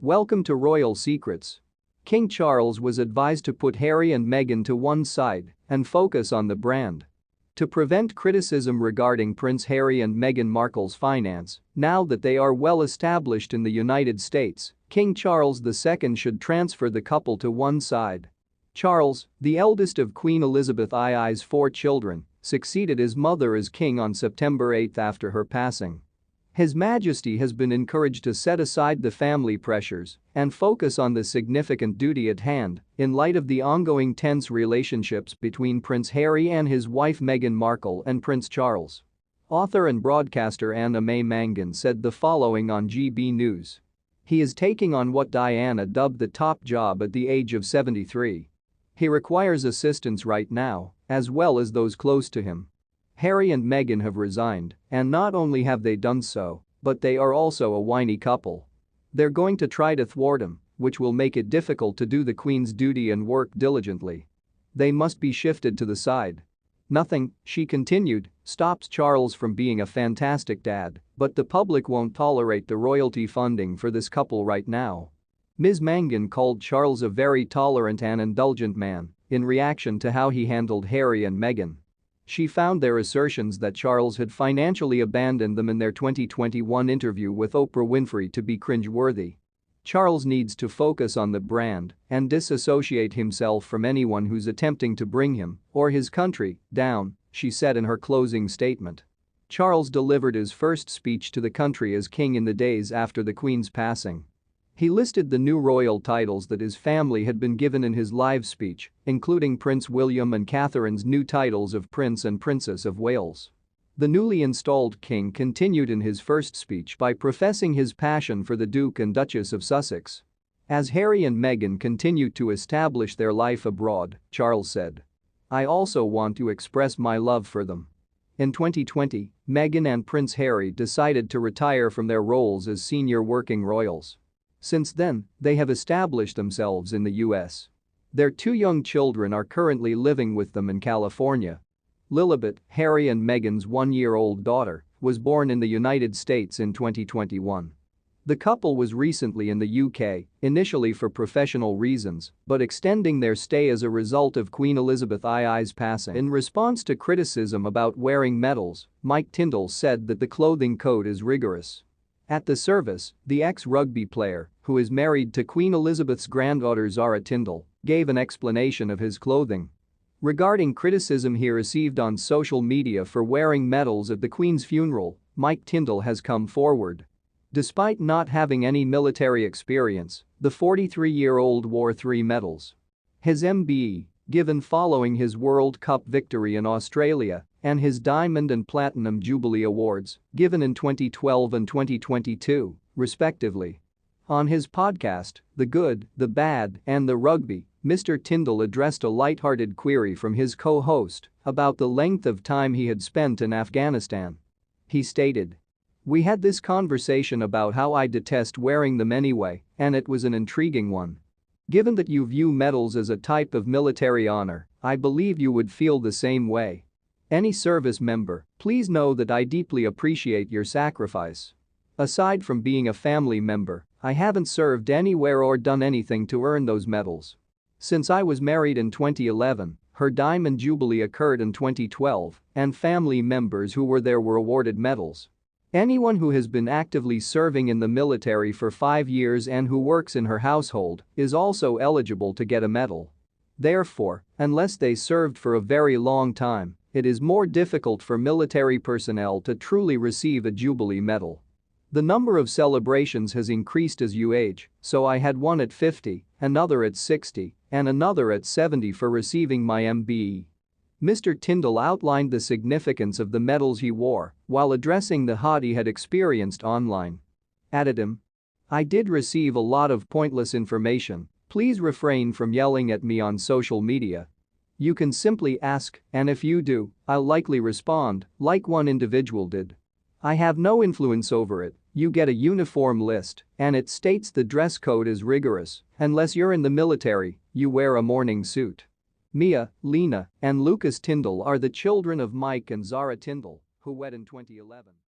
Welcome to Royal Secrets. King Charles was advised to put Harry and Meghan to one side and focus on the brand. To prevent criticism regarding Prince Harry and Meghan Markle's finance, now that they are well established in the United States, King Charles II should transfer the couple to one side. Charles, the eldest of Queen Elizabeth II's 4 children, succeeded his mother as king on September 8 after her passing. His Majesty has been encouraged to set aside the family pressures and focus on the significant duty at hand in light of the ongoing tense relationships between Prince Harry and his wife Meghan Markle and Prince Charles. Author and broadcaster Anna May Mangan said the following on GB News. He is taking on what Diana dubbed the top job at the age of 73. He requires assistance right now, as well as those close to him. Harry and Meghan have resigned, and not only have they done so, but they are also a whiny couple. They're going to try to thwart him, which will make it difficult to do the Queen's duty and work diligently. They must be shifted to the side. Nothing, she continued, stops Charles from being a fantastic dad, but the public won't tolerate the royalty funding for this couple right now. Ms. Mangan called Charles a very tolerant and indulgent man in reaction to how he handled Harry and Meghan. She found their assertions that Charles had financially abandoned them in their 2021 interview with Oprah Winfrey to be cringeworthy. Charles needs to focus on the brand and disassociate himself from anyone who's attempting to bring him or his country down, she said in her closing statement. Charles delivered his first speech to the country as king in the days after the Queen's passing. He listed the new royal titles that his family had been given in his live speech, including Prince William and Catherine's new titles of Prince and Princess of Wales. The newly installed king continued in his first speech by professing his passion for the Duke and Duchess of Sussex. As Harry and Meghan continue to establish their life abroad, Charles said, "I also want to express my love for them." In 2020, Meghan and Prince Harry decided to retire from their roles as senior working royals. Since then, they have established themselves in the US. Their 2 young children are currently living with them in California. Lilibet, Harry and Meghan's 1-year-old daughter, was born in the United States in 2021. The couple was recently in the UK, initially for professional reasons, but extending their stay as a result of Queen Elizabeth II's passing. In response to criticism about wearing medals, Mike Tindall said that the clothing code is rigorous. At the service, the ex-rugby player, who is married to Queen Elizabeth's granddaughter Zara Tindall, gave an explanation of his clothing. Regarding criticism he received on social media for wearing medals at the Queen's funeral, Mike Tindall has come forward. Despite not having any military experience, the 43-year-old wore 3 medals. His MBE, given following his World Cup victory in Australia, and his Diamond and Platinum Jubilee Awards, given in 2012 and 2022, respectively. On his podcast, The Good, the Bad, and the Rugby, Mr. Tindall addressed a light-hearted query from his co-host about the length of time he had spent in Afghanistan. He stated, "We had this conversation about how I detest wearing them anyway, and it was an intriguing one. Given that you view medals as a type of military honor, I believe you would feel the same way. Any service member, please know that I deeply appreciate your sacrifice. Aside from being a family member, I haven't served anywhere or done anything to earn those medals. Since I was married in 2011, her Diamond Jubilee occurred in 2012, and family members who were there were awarded medals. Anyone who has been actively serving in the military for 5 years and who works in her household is also eligible to get a medal. Therefore, unless they served for a very long time, it is more difficult for military personnel to truly receive a Jubilee medal. The number of celebrations has increased as you age, so I had one at 50, another at 60, and another at 70 for receiving my MBE." Mr. Tindall outlined the significance of the medals he wore while addressing the hate he had experienced online. Added him, "I did receive a lot of pointless information. Please refrain from yelling at me on social media. You can simply ask, and if you do, I'll likely respond, like one individual did. I have no influence over it. You get a uniform list, and it states the dress code is rigorous. Unless you're in the military, you wear a morning suit." Mia, Lena, and Lucas Tindall are the children of Mike and Zara Tindall, who wed in 2011.